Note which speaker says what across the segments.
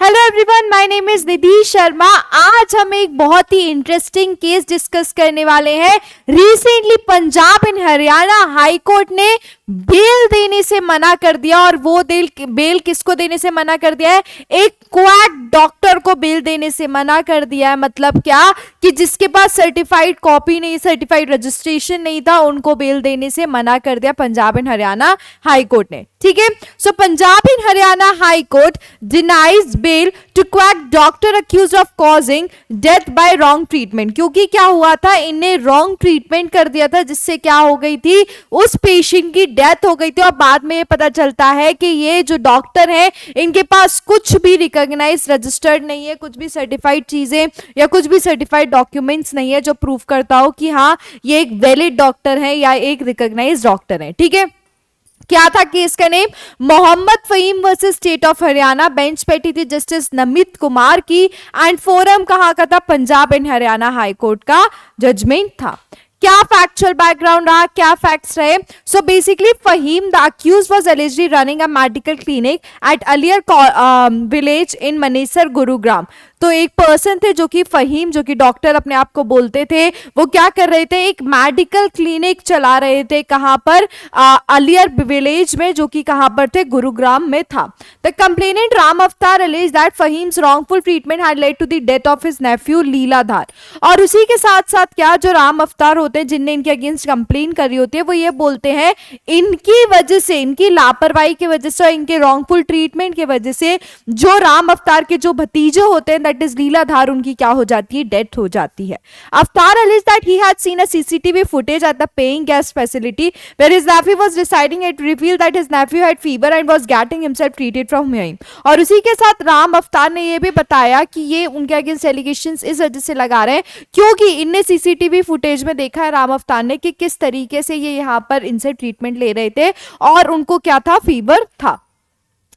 Speaker 1: Hello everyone, my name is Nidhi Sharma. आज हम एक बहुत ही इंटरेस्टिंग केस डिस्कस करने वाले हैं। Recently Punjab and Haryana high court ने बेल देने से मना कर दिया, और वो बेल किसको देने से मना कर दिया है? एक क्वैक डॉक्टर को बेल देने से मना कर दिया है। मतलब क्या कि जिसके पास सर्टिफाइड कॉपी नहीं, सर्टिफाइड रजिस्ट्रेशन नहीं था, उनको बेल देने से मना कर दिया Punjab and Haryana high court ने। ठीक है, so Punjab and Haryana high court denies bail to quack doctor accused of causing death by wrong treatment. क्योंकि क्या हुआ था, इनने रॉन्ग ट्रीटमेंट कर दिया था, जिससे क्या हो गई थी, उस पेशेंट की डेथ हो गई थी। और बाद में ये पता चलता है कि ये जो डॉक्टर है, इनके पास कुछ भी रिकॉग्नाइज रजिस्टर्ड नहीं है, कुछ भी सर्टिफाइड चीजें या कुछ भी सर्टिफाइड डॉक्यूमेंट्स नहीं है जो प्रूव करता हो कि हाँ ये एक वैलिड डॉक्टर है या एक रिकॉग्नाइज डॉक्टर है। ठीक है, क्या था केस का name? Mohammed Faheem versus state of Haryana. Bench बैठी थी जस्टिस नमित कुमार की, एंड फोरम कहाँ का था? Punjab and Haryana high court का जजमेंट था। क्या फैक्चुअल बैकग्राउंड रहा, क्या फैक्ट्स रहे? So basically Faheem the accused was allegedly running a medical clinic at Aliyar village in Manesar Gurugram. तो एक पर्सन थे जो कि फहीम, जो कि डॉक्टर अपने आप को बोलते थे, वो क्या कर रहे थे? एक मेडिकल क्लिनिक चला रहे थे। कहां पर? अलियर विलेज में, जो कि कहां पर थे? गुरुग्राम में था। द कंप्लेनेंट राम अवतार alleged that फहीम्स wrongful treatment had led to the death of his nephew Lilladher. और उसी के साथ साथ क्या, जो राम अवतार होते हैं जिनने इनके अगेंस्ट कंप्लेन करी होती है, वो ये बोलते हैं इनकी वजह से, इनकी लापरवाही की वजह से, इनके रॉन्गफुल ट्रीटमेंट की वजह से जो राम अवतार के जो भतीजे होते हैं, दैट इज लीलाधार, उनकी क्या हो जाती है? डेथ हो जाती है। अवतार alleged that he had seen a CCTV footage at the paying guest facility where his nephew was residing. It revealed that his nephew had fever and was getting himself treated from him। और उसी के साथ राम अवतार ने ये भी बताया कि ये उनके अगेंस्ट एलिगेशंस इस वजह से लगा रहे हैं क्योंकि इनने सीसीटीवी फुटेज में देखा है राम अवतार ने कि किस तरीके से ये यहाँ पर इनसे ट्रीटमेंट ले रहे थे, और उनको क्या था? फीवर था।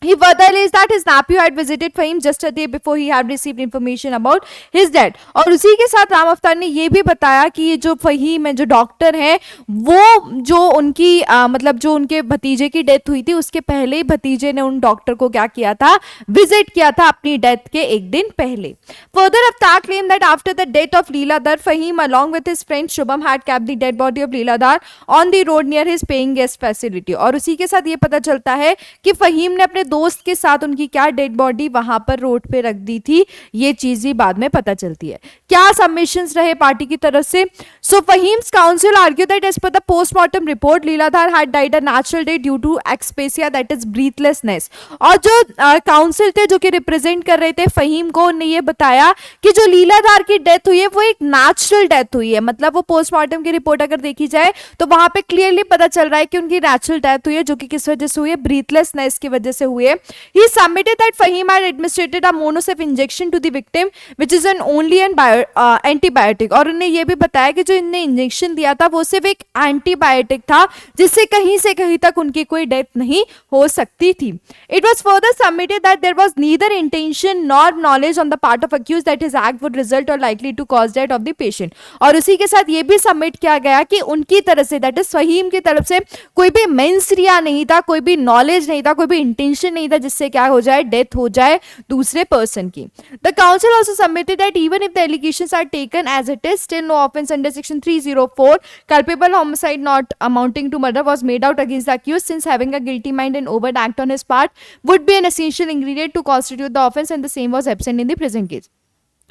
Speaker 1: He further alleged that his nephew had visited Fahim just a day before he had received information about his death। और उसी के साथ राम अवतार ने ये भी बताया कि ये जो फहीम है, जो डॉक्टर है, वो जो उनकी मतलब जो उनके भतीजे की डेथ हुई थी, उसके पहले ही भतीजे ने उन डॉक्टर को क्या किया था? विजिट किया था अपनी डेथ के एक दिन पहले। Further, अवतार claimed that after the death of Leeladhar, Fahim along with his friend Shubham had kept the dead body of Leeladhar on the road near his paying guest facility। और उसी के साथ ये पता चलता है कि फहीम ने अपने दोस्त के साथ उनकी क्या डेड बॉडी वहां पर रोड पे रख दी थी। ये चीज भी बाद में पता चलती है। क्या सबमिशंस रहे पार्टी की तरफ से? So Faheem's counsel argue that as per the postmortem report Leeladhar had died a natural death due to asphyxia, that is breathlessness. और जो काउंसिल थे जो कि रिप्रेजेंट कर रहे थे फहीम को, उन्होंने ये बताया कि जो लीलाधार की डेथ हुई है वो एक नेचुरल डेथ हुई है। मतलब वो पोस्टमार्टम की रिपोर्ट अगर देखी जाए तो वहां पे क्लियरली पता चल रहा है कि उनकी नेचुरल डेथ हुई है, जो कि किस वजह से हुई है? ब्रीथलेसनेस की वजह से हुई है। He submitted that Fahim had administered a monosef injection to the victim, which is an only antibiotic। और उन्हें यह भी बताया कि जो इनने इंजेक्शन दिया था वो सिर्फ एक एंटीबायोटिक था, जिससे कहीं से कहीं तक उनकी कोई डेथ नहीं हो सकती थी। It was further submitted that there was neither intention nor knowledge on the part of accused that his act would result or likely to cause death of the patient। और उसी के साथ ये भी सबमिट किया गया कि उनकी तरफ से, दैट इज फहीम की तरफ से, कोई भी मेंसरिया नहीं था, कोई भी नॉलेज नहीं था, कोई भी इंटेंशन नहीं था जिससे क्या हो जाए? डेथ हो जाए दूसरे पर्सन की। The counsel also submitted that even if the allegations are taken as it is, still no offence under section 304 culpable homicide not amounting to murder was made out against the accused, since having a guilty mind and overt act on his part would be an essential ingredient to constitute the offense, and the same was absent in the present case।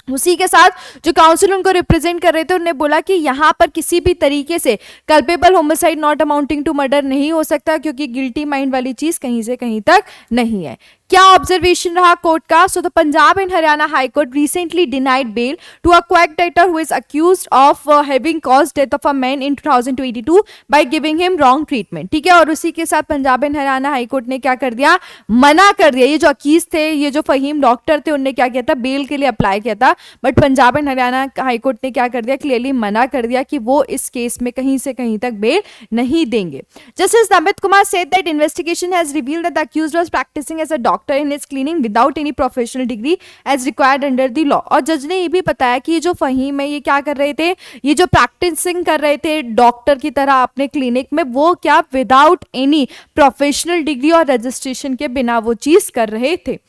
Speaker 1: उसी के साथ जो council उनको represent कर रहे थे, उन्होंने बोला कि यहां पर किसी भी तरीके से culpable homicide not amounting to murder नहीं हो सकता, क्योंकि गिल्टी माइंड वाली चीज कहीं से कहीं तक नहीं है। क्या ऑब्जर्वेशन रहा कोर्ट का? So the Punjab and Haryana high court recently denied bail to a quack doctor who is accused of having caused death of a man in 2022 by giving him wrong treatment. ठीक है, और उसी के साथ Punjab and Haryana high court ने क्या कर दिया? मना कर दिया। ये जो अक्यूज थे, ये जो फहीम डॉक्टर थे, उन्होंने क्या किया था? बेल के लिए अप्लाई किया था, but Punjab and Haryana high court ने क्या कर दिया? क्लियरली मना कर दिया कि वो इस केस में कहीं से कहीं तक बेल नहीं देंगे। Justice Namit Kumar said that investigation has revealed that the accused was practising as a doctor doctor in his clinic without any professional degree as required under the law. और जज ने ये भी बताया कि ये जो फहीम है ये क्या कर रहे थे, ये जो प्रैक्टिसिंग कर रहे थे डॉक्टर की तरह अपने क्लिनिक में, वो क्या विदाउट एनी प्रोफेशनल डिग्री और रजिस्ट्रेशन के बिना वो चीज कर रहे थे।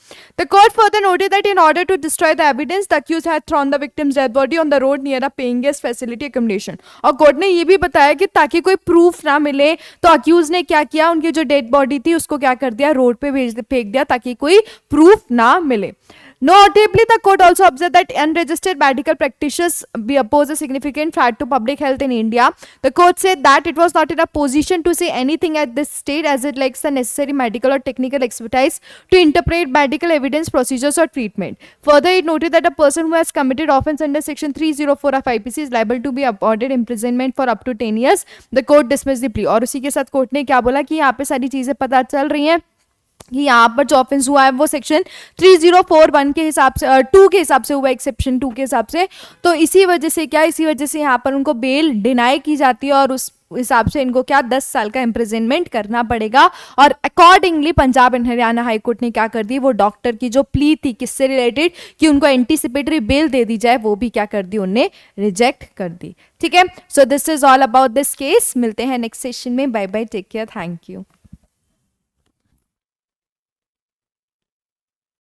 Speaker 1: The court further noted that in order to destroy the evidence the accused had thrown the victim's dead body on the road near a paying guest facility accommodation. और court ने ये भी बताया कि ताकि कोई प्रूफ ना मिले तो अक्यूज ने क्या किया, उनकी जो डेड बॉडी थी उसको क्या कर दिया, रोड पे फेंक दिया ताकि कोई प्रूफ ना मिले। Notably, the court also observed that unregistered medical practitioners pose a significant threat to public health in India. The court said that it was not in a position to say anything at this stage as it lacks the necessary medical or technical expertise to interpret medical evidence, procedures or treatment. Further, it noted that a person who has committed offence under section 304 of IPC is liable to be awarded imprisonment for up to 10 years. The court dismissed the plea. और उसी के साथ court ने क्या बोला कि यहाँ पे सारी चीजें पता चल रही हैं कि यहाँ पर जो ऑफेंस हुआ है वो सेक्शन 3041 के हिसाब से 2 के हिसाब से हुआ, एक्सेप्शन 2 के हिसाब से। तो इसी वजह से क्या, इसी वजह से यहाँ पर उनको बेल डिनाई की जाती है और उस हिसाब से इनको क्या 10 साल का इम्प्रिजनमेंट करना पड़ेगा। और accordingly Punjab and Haryana high court ने क्या कर दी, वो डॉक्टर की जो प्ली थी किससे रिलेटेड कि उनको एंटीसिपेटरी बेल दे दी जाए, वो भी क्या कर दी, उनने रिजेक्ट कर दी। ठीक है, so this is all about this case. मिलते हैं नेक्स्ट सेशन में। Bye bye, take care, thank you.